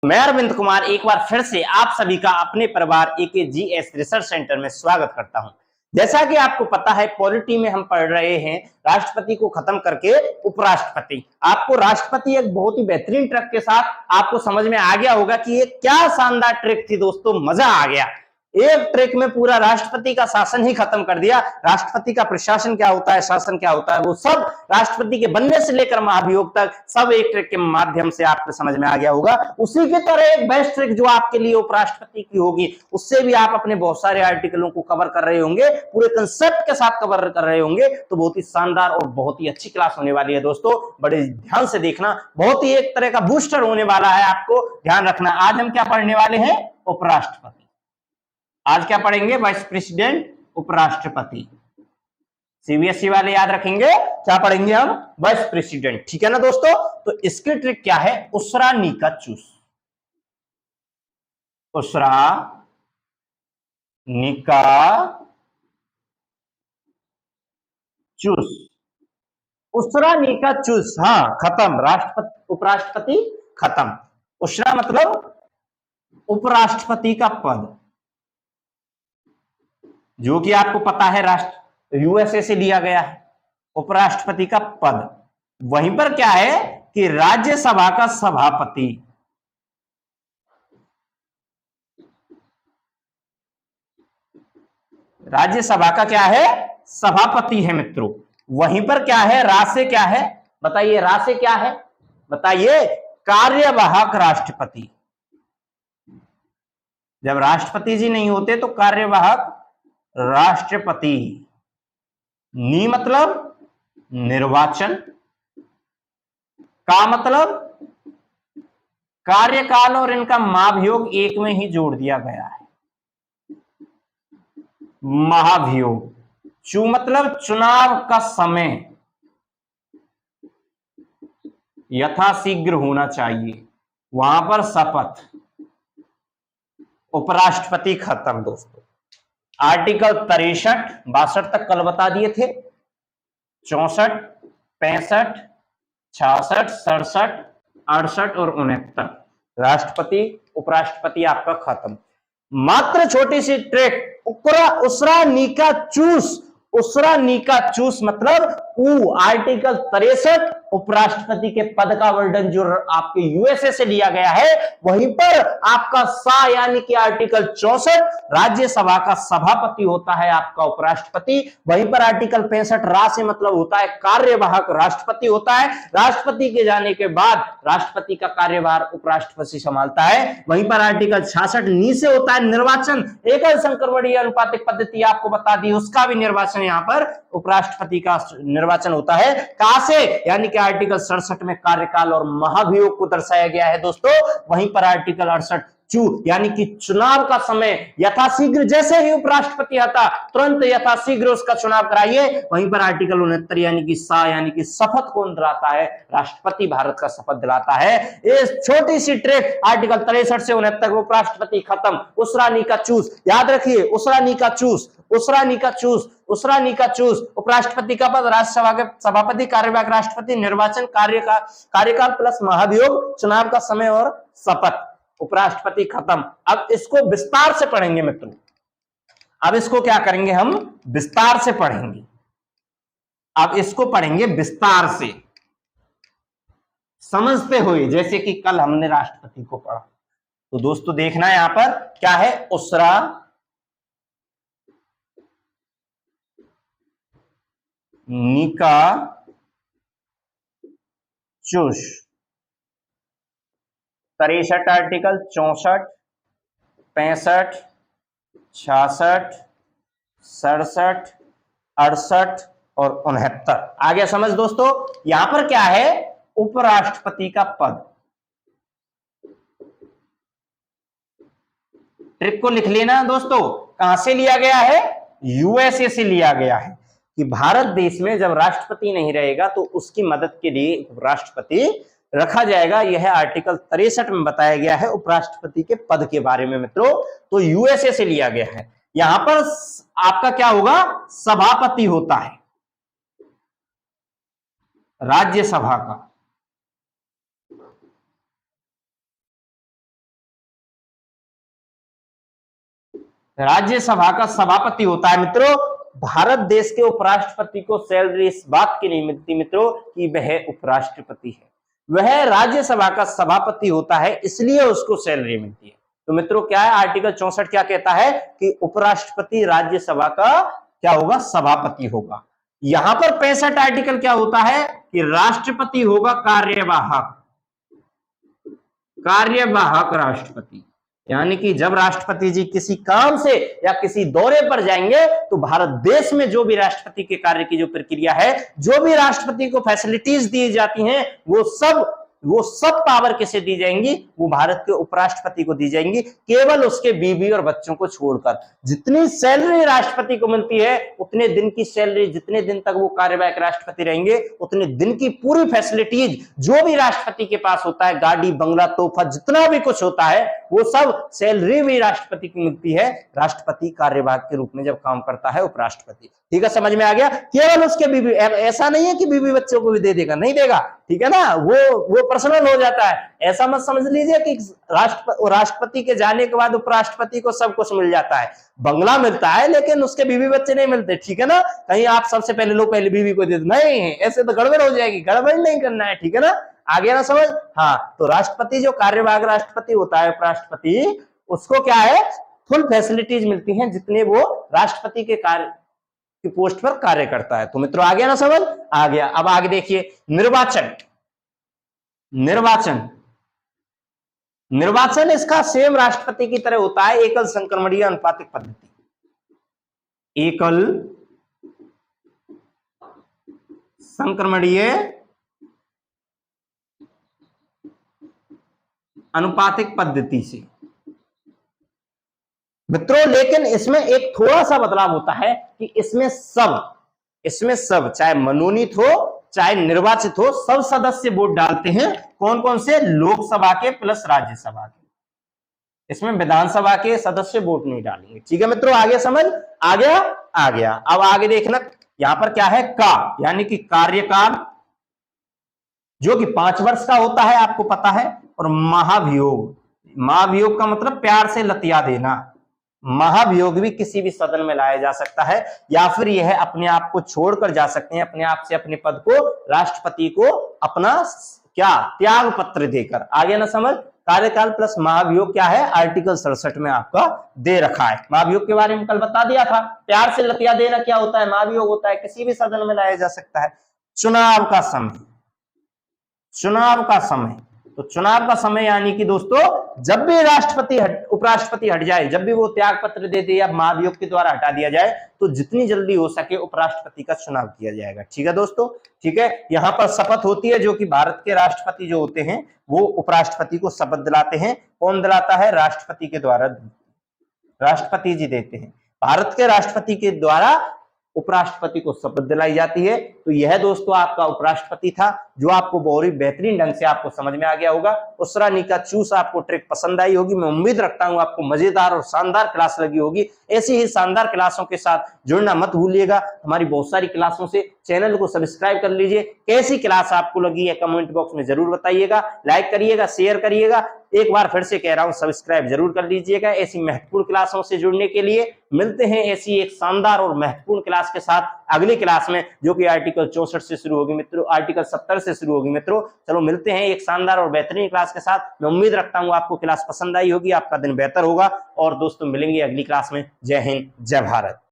मैं अरविंद कुमार एक बार फिर से आप सभी का अपने परिवार AKGS रिसर्च सेंटर में स्वागत करता हूं। जैसा कि आपको पता है, पॉलिटी में हम पढ़ रहे हैं राष्ट्रपति को खत्म करके उपराष्ट्रपति। आपको राष्ट्रपति एक बहुत ही बेहतरीन ट्रिक के साथ आपको समझ में आ गया होगा कि ये क्या शानदार ट्रिक थी दोस्तों, मजा आ गया। एक ट्रिक में पूरा राष्ट्रपति का शासन ही खत्म कर दिया। राष्ट्रपति का प्रशासन क्या होता है, शासन क्या होता है, वो सब राष्ट्रपति के बनने से लेकर महाभियोग तक सब एक ट्रिक के माध्यम से आपको समझ में आ गया होगा। उसी की तरह एक बेस्ट ट्रिक जो आपके लिए उपराष्ट्रपति की होगी, उससे भी आप अपने बहुत सारे आर्टिकलों को कवर कर रहे होंगे, पूरे कंसेप्ट के साथ कवर कर रहे होंगे। तो बहुत ही शानदार और बहुत ही अच्छी क्लास होने वाली है दोस्तों, बड़े ध्यान से देखना। बहुत ही एक तरह का बूस्टर होने वाला है, आपको ध्यान रखना। आज हम क्या पढ़ने वाले हैं? उपराष्ट्रपति। आज क्या पढ़ेंगे? वाइस प्रेसिडेंट, उपराष्ट्रपति। सीबीएसई वाले याद रखेंगे, क्या पढ़ेंगे हम? Vice president. ठीक है ना दोस्तों? तो इसकी ट्रिक क्या है? उसरा नीका चूस। उसरा नीका चूस। उसरा नीका चूस, हाँ खत्म। राष्ट्रपति उपराष्ट्रपति खत्म। उसरा मतलब उपराष्ट्रपति का पद, जो कि आपको पता है राष्ट्र यूएसए से लिया गया है। उपराष्ट्रपति का पद, वहीं पर क्या है कि राज्यसभा का सभापति। राज्यसभा का क्या है? सभापति है मित्रों। वहीं पर क्या है? रासे क्या है? बताइए, रासे क्या है? बताइए। कार्यवाहक राष्ट्रपति। जब राष्ट्रपति जी नहीं होते तो कार्यवाहक राष्ट्रपति। नी मतलब निर्वाचन, का मतलब कार्यकाल, और इनका महाभियोग एक में ही जोड़ दिया गया है, महाभियोग। चू मतलब चुनाव का समय यथाशीघ्र होना चाहिए, वहां पर शपथ। उपराष्ट्रपति खत्म दोस्तों। आर्टिकल 63, 62 तक कल बता दिए थे। 64, 65, 66, 67, 68 और 69 राष्ट्रपति उपराष्ट्रपति आपका खत्म। मात्र छोटी सी ट्रिक, उसरा नीका चूस। उसरा नीका चूस मतलब आर्टिकल 63 उपराष्ट्रपति के पद का वर्णन जो आपके यूएसए से लिया गया है, वहीं पर आपका सा यानी कि आर्टिकल 64 राज्यसभा का सभापति होता है आपका उपराष्ट्रपति। वहीं पर आर्टिकल 65 रा से मतलब होता है कार्यवाहक राष्ट्रपति होता है। राष्ट्रपति के जाने के बाद राष्ट्रपति का कार्यभार उपराष्ट्रपति संभालता है। वहीं पर आर्टिकल 66 नी से होता है निर्वाचन। एकल संक्रमणीय अनुपातिक पद्धति आपको बता दी, उसका भी निर्वाचन यहाँ पर उपराष्ट्रपति का निर्वाचन होता है। कहां से? यानी कि आर्टिकल 67 में कार्यकाल और महाभियोग को दर्शाया गया है दोस्तों। वहीं पर आर्टिकल 68 चू यानी कि चुनाव का समय यथाशीघ्र, जैसे ही उपराष्ट्रपति आता तुरंत यथाशीघ्र उसका चुनाव कराइए। वहीं पर आर्टिकल 69 यानी कि सा यानी कि शपथ कौन दिलाता है? राष्ट्रपति भारत का शपथ दिलाता है। इस छोटी सी ट्रिक आर्टिकल 63 से 69 उपराष्ट्रपति खत्म। उसरा नीका चूस, याद रखिए। उसरा नीका चूस, उसरा नीका चूस, उसरा नीका चूस। उपराष्ट्रपति का पद, राज्यसभा के सभापति, कार्यवाहक राष्ट्रपति, निर्वाचन, कार्यकाल प्लस महाभियोग, चुनाव का समय और शपथ। उपराष्ट्रपति खत्म। अब इसको विस्तार से पढ़ेंगे मित्रों। अब इसको क्या करेंगे? हम विस्तार से पढ़ेंगे। अब इसको पढ़ेंगे विस्तार से, समझते हुए, जैसे कि कल हमने राष्ट्रपति को पढ़ा। तो दोस्तों देखना यहां पर क्या है? उसरा नीका चूस। 63 आर्टिकल, 64, 65, 66, 67, 68 और 69 आ गया समझ दोस्तों? यहां पर क्या है? उपराष्ट्रपति का पद। ट्रिक को लिख लेना दोस्तों। कहां से लिया गया है? यूएसए से लिया गया है कि भारत देश में जब राष्ट्रपति नहीं रहेगा तो उसकी मदद के लिए राष्ट्रपति रखा जाएगा। यह आर्टिकल 63 में बताया गया है उपराष्ट्रपति के पद के बारे में मित्रों। तो यूएसए से लिया गया है। यहां पर आपका क्या होगा? सभापति होता है राज्यसभा का। राज्यसभा का सभापति होता है मित्रों। भारत देश के उपराष्ट्रपति को सैलरी इस बात की नहीं मिलती मित्रों कि वह उपराष्ट्रपति है, वह राज्यसभा का सभापति होता है, इसलिए उसको सैलरी मिलती है। तो मित्रों क्या है, आर्टिकल 64 क्या कहता है कि उपराष्ट्रपति राज्यसभा का क्या होगा, सभापति होगा। यहां पर 65 आर्टिकल क्या होता है कि राष्ट्रपति होगा कार्यवाहक, कार्यवाहक राष्ट्रपति, यानी कि जब राष्ट्रपति जी किसी काम से या किसी दौरे पर जाएंगे तो भारत देश में जो भी राष्ट्रपति के कार्य की जो प्रक्रिया है, जो भी राष्ट्रपति को फैसिलिटीज दी जाती हैं, वो सब पावर किसे दी जाएंगी, वो भारत के उपराष्ट्रपति को दी जाएंगी, केवल उसके बीवी और बच्चों को छोड़कर। जितनी सैलरी राष्ट्रपति को मिलती है उतने दिन की सैलरी, जितने दिन तक वो कार्यवाहक राष्ट्रपति रहेंगे उतने दिन की पूरी फैसिलिटीज जो भी राष्ट्रपति के पास होता है, गाड़ी बंगला तोहफा जितना भी कुछ होता है, वो सब सैलरी भी राष्ट्रपति को मिलती है, राष्ट्रपति कार्यवाहक के रूप में जब काम करता है उपराष्ट्रपति। ठीक है, समझ में आ गया। केवल उसके बीवी, ऐसा नहीं है कि बीवी बच्चों को भी दे देगा, नहीं देगा, ठीक है ना, वो पर्सनल हो जाता है। ऐसा मत समझ लीजिए कि राष्ट्रपति के जाने के बाद उपराष्ट्रपति को सब कुछ मिल जाता है, बंगला मिलता है लेकिन उसके बीवी बच्चे नहीं मिलते, ठीक है ना। कहीं आप सबसे पहले लोग पहले बीवी को दे दो, नहीं, ऐसे तो गड़बड़ हो जाएगी, गड़बड़ नहीं करना है, ठीक है ना, आगे ना समझ। हाँ, तो राष्ट्रपति जो कार्यवाहक राष्ट्रपति होता है उपराष्ट्रपति, उसको क्या है, फुल फैसिलिटीज मिलती हैं जितने वो राष्ट्रपति के कार्य की पोस्ट पर कार्य करता है। तो मित्रों आ गया ना समझ, आ गया। अब आगे देखिए, निर्वाचन, निर्वाचन, निर्वाचन इसका सेम राष्ट्रपति की तरह होता है, एकल संक्रमणीय अनुपातिक पद्धति, एकल संक्रमणीय अनुपातिक पद्धति से मित्रों। लेकिन इसमें एक थोड़ा सा बदलाव होता है कि इसमें सब चाहे मनोनीत हो चाहे निर्वाचित हो, सब सदस्य वोट डालते हैं। कौन कौन से, लोकसभा के प्लस राज्यसभा के, इसमें विधानसभा के सदस्य वोट नहीं डालेंगे। ठीक है मित्रों, आगे समझ आ गया, आ गया। अब आगे देखना, यहां पर क्या है, का यानी कि कार्यकाल जो कि 5 वर्ष का होता है, आपको पता है। और महाभियोग, महाभियोग का मतलब प्यार से लतिया देना। महाभियोग भी किसी भी सदन में लाया जा सकता है, या फिर यह अपने आप को छोड़कर जा सकते हैं, अपने आप से अपने पद को राष्ट्रपति को अपना क्या त्याग पत्र देकर। आगे ना समझ, कार्यकाल प्लस महाभियोग क्या है, आर्टिकल 67 में आपका दे रखा है। महाभियोग के बारे में कल बता दिया था, प्यार से लतिया देना क्या होता है, महाभियोग होता है, किसी भी सदन में लाया जा सकता है। चुनाव का समय, चुनाव का समय, तो चुनाव का समय यानी कि दोस्तों जब भी राष्ट्रपति उपराष्ट्रपति हट जाए, जब भी वो त्याग पत्र दे दे या महाभियोग के द्वारा हटा दिया जाए, तो जितनी जल्दी हो सके उपराष्ट्रपति का चुनाव किया जाएगा। ठीक है दोस्तों, ठीक है। यहाँ पर शपथ होती है, जो कि भारत के राष्ट्रपति जो होते हैं वो उपराष्ट्रपति को शपथ दिलाते हैं। कौन दिलाता है, राष्ट्रपति के द्वारा, राष्ट्रपति जी देते हैं। भारत के राष्ट्रपति के द्वारा उपराष्ट्रपति को शपथ दिलाई जाती है। तो यह दोस्तों आपका उपराष्ट्रपति था, जो आपको बहुत ही बेहतरीन ढंग से आपको समझ में आ गया होगा। उसरा नीका चूस आपको ट्रिक पसंद आई होगी। मैं उम्मीद रखता हूं आपको मजेदार और शानदार क्लास लगी होगी। ऐसी ही शानदार क्लासों के साथ जुड़ना मत भूलिएगा। हमारी बहुत सारी क्लासों से चैनल को सब्सक्राइब कर लीजिए। कैसी क्लास आपको लगी है कमेंट बॉक्स में जरूर बताइएगा, लाइक करिएगा, शेयर करिएगा। एक बार फिर से कह रहा हूं, सब्सक्राइब जरूर कर लीजिएगा। ऐसी महत्वपूर्ण क्लासों से जुड़ने के लिए मिलते हैं ऐसी एक शानदार और महत्वपूर्ण क्लास के साथ अगली क्लास में, जो कि आर्टिकल 64 से शुरू होगी मित्रों, आर्टिकल 70 से शुरू होगी मित्रों। चलो मिलते हैं एक शानदार और बेहतरीन क्लास के साथ। मैं उम्मीद रखता हूं आपको क्लास पसंद आई होगी, आपका दिन बेहतर होगा। और दोस्तों मिलेंगे अगली क्लास में। जय हिंद, जय भारत।